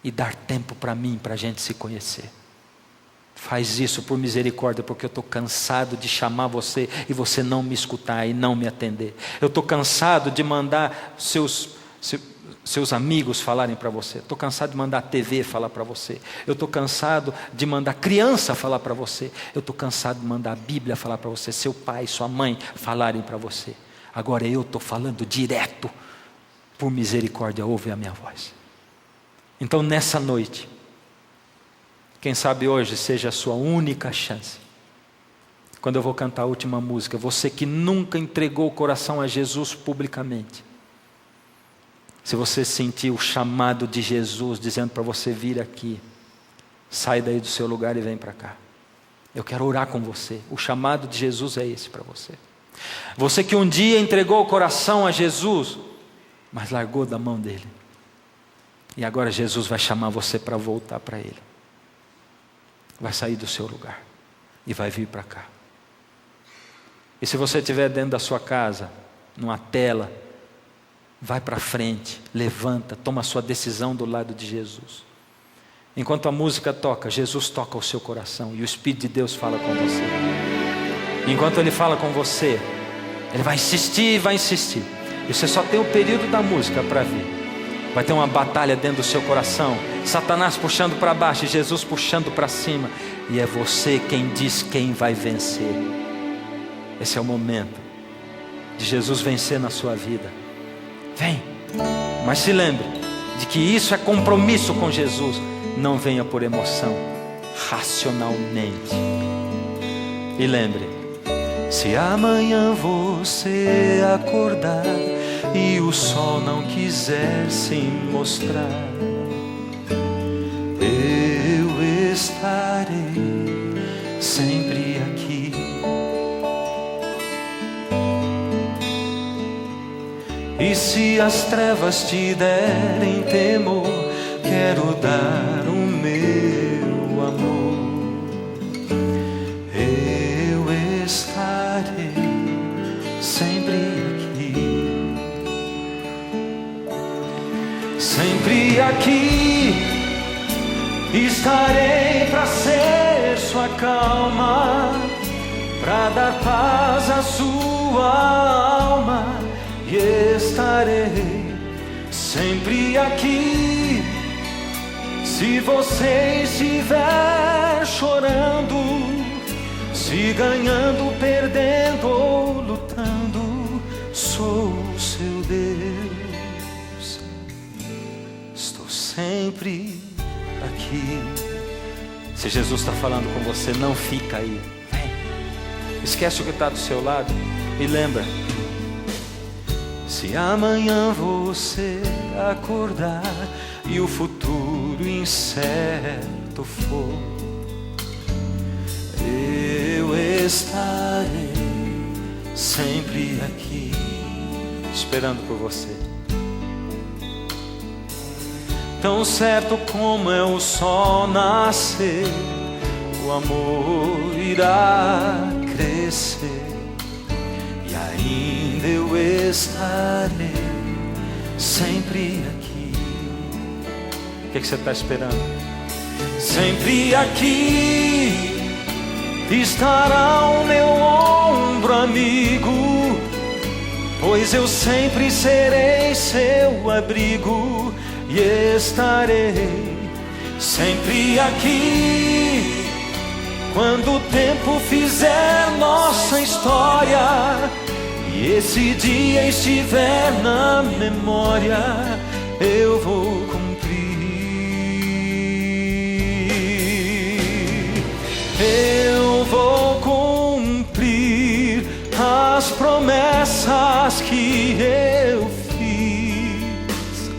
e dar tempo para mim, para a gente se conhecer. Faz isso por misericórdia, porque eu estou cansado de chamar você, e você não me escutar, e não me atender. Eu estou cansado de mandar seus amigos falarem para você. Estou cansado de mandar a TV falar para você. Eu estou cansado de mandar criança falar para você. Eu estou cansado de mandar a Bíblia falar para você, seu pai, sua mãe falarem para você. Agora eu estou falando direto. Por misericórdia, ouve a minha voz. Então nessa noite, quem sabe hoje seja a sua única chance. Quando eu vou cantar a última música, você que nunca entregou o coração a Jesus publicamente, se você sentir o chamado de Jesus dizendo para você vir aqui, sai daí do seu lugar e vem para cá. Eu quero orar com você. O chamado de Jesus é esse para você. Você que um dia entregou o coração a Jesus, mas largou da mão dele. E agora Jesus vai chamar você para voltar para Ele. Vai sair do seu lugar e vai vir para cá. E se você estiver dentro da sua casa, numa tela, vai para frente, levanta, toma a sua decisão do lado de Jesus. Enquanto a música toca, Jesus toca o seu coração e o Espírito de Deus fala com você. Enquanto Ele fala com você, Ele vai insistir e vai insistir. E você só tem o período da música para ver. Vai ter uma batalha dentro do seu coração, Satanás puxando para baixo e Jesus puxando para cima. E é você quem diz quem vai vencer. Esse é o momento de Jesus vencer na sua vida. Vem, Mas se lembre de que isso é compromisso com Jesus. Não venha por emoção, racionalmente. E lembre, se amanhã você acordar e o sol não quiser se mostrar, eu estarei sempre aqui. E se as trevas te derem temor, quero dar o meu amor. Eu estarei sempre aqui. Sempre aqui estarei para ser sua calma, para dar paz à sua alma. E estarei sempre aqui. Se você estiver chorando, se ganhando, perdendo ou lutando, sou o seu Deus. Estou sempre aqui. Se Jesus está falando com você, não fica aí. Vem. Esquece o que está do seu lado e lembra: se amanhã você acordar e o futuro incerto for, eu estarei sempre aqui, esperando por você. Tão certo como é o sol nascer, o amor irá crescer. E ainda eu estarei sempre aqui. O que você está esperando? Sempre aqui estará o meu ombro amigo, pois eu sempre serei seu abrigo. E estarei sempre aqui quando o tempo fizer nossa história e esse dia estiver na memória, eu vou cumprir. Eu vou cumprir as promessas que eu fiz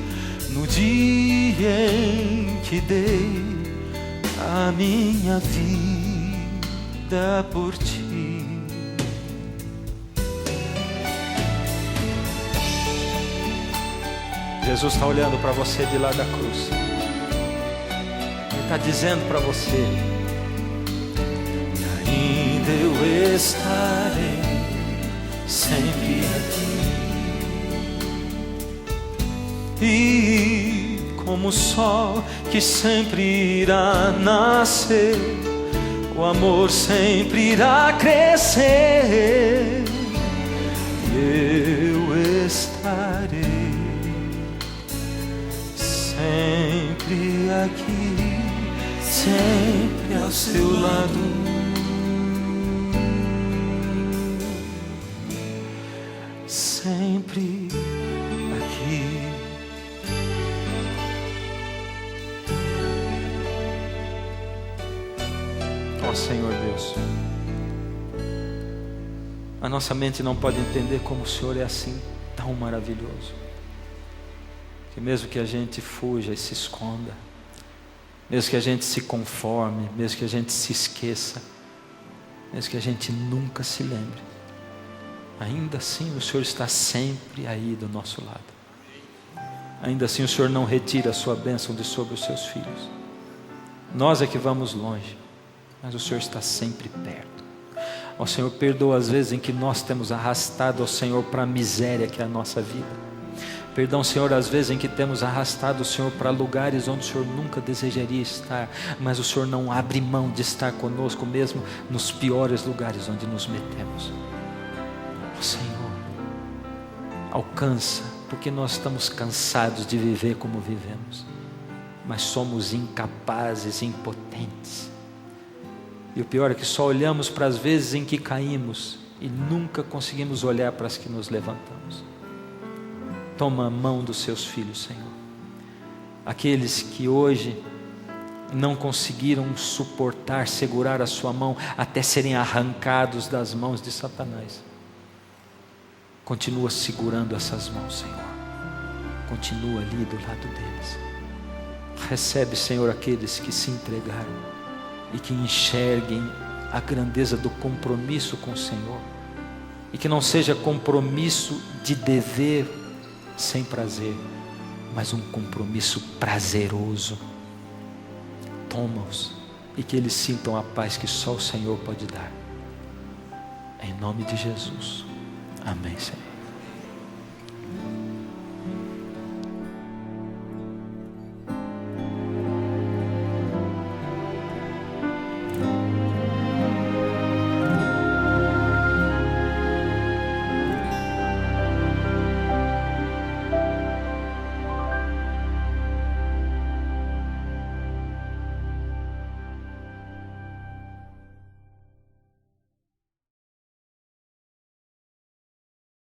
no dia em que dei a minha vida por ti. Jesus está olhando para você de lá da cruz. Ele está dizendo para você: e ainda eu estarei sempre aqui. E como o sol que sempre irá nascer, o amor sempre irá crescer. Eu estarei sempre aqui, sempre ao seu lado. Sempre aqui. Ó Senhor Deus, a nossa mente não pode entender como o Senhor é assim, tão maravilhoso, que mesmo que a gente fuja e se esconda, mesmo que a gente se conforme, mesmo que a gente se esqueça, mesmo que a gente nunca se lembre, ainda assim o Senhor está sempre aí do nosso lado. Ainda assim o Senhor não retira a sua bênção de sobre os seus filhos. Nós é que vamos longe, mas o Senhor está sempre perto. Ó Senhor, perdoa as vezes em que nós temos arrastado ao Senhor para a miséria que é a nossa vida. Perdão, Senhor, às vezes em que temos arrastado o Senhor para lugares onde o Senhor nunca desejaria estar, mas o Senhor não abre mão de estar conosco mesmo nos piores lugares onde nos metemos. Ó Senhor, alcança, porque nós estamos cansados de viver como vivemos, mas somos incapazes, impotentes. E o pior é que só olhamos para as vezes em que caímos e nunca conseguimos olhar para as que nos levantamos. Toma a mão dos seus filhos, Senhor. Aqueles que hoje não conseguiram suportar, segurar a sua mão, até serem arrancados das mãos de Satanás. Continua segurando essas mãos, Senhor. Continua ali do lado deles. Recebe, Senhor, aqueles que se entregaram e que enxerguem a grandeza do compromisso com o Senhor. E que não seja compromisso de dever sem prazer, mas um compromisso prazeroso. Toma-os e que eles sintam a paz que só o Senhor pode dar. Em nome de Jesus. Amém, Senhor.